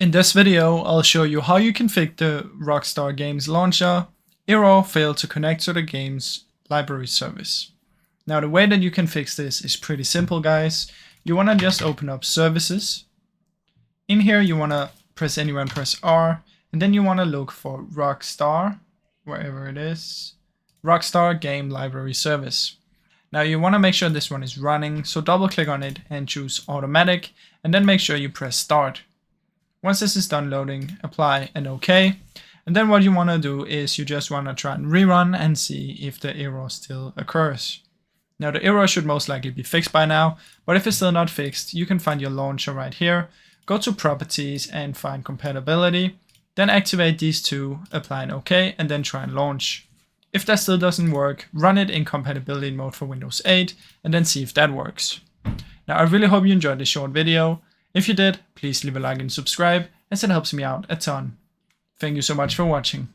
In this video, I'll show you how you can fix the Rockstar Games launcher error failed to connect to the game's library service. Now the way that you can fix this is pretty simple, guys. You want to just open up services. In here you want to press anywhere and press R, and then you want to look for Rockstar, wherever it is, Rockstar Game Library Service. Now you want to make sure this one is running, so double click on it and choose automatic, and then make sure you press start. Once this is done loading, apply and OK. And then what you want to do is you just want to try and rerun and see if the error still occurs. Now the error should most likely be fixed by now, but if it's still not fixed, you can find your launcher right here. Go to properties and find compatibility. Then activate these two, apply and OK, and then try and launch. If that still doesn't work, run it in compatibility mode for Windows 8 and then see if that works. Now I really hope you enjoyed this short video. If you did, please leave a like and subscribe, as it helps me out a ton. Thank you so much for watching.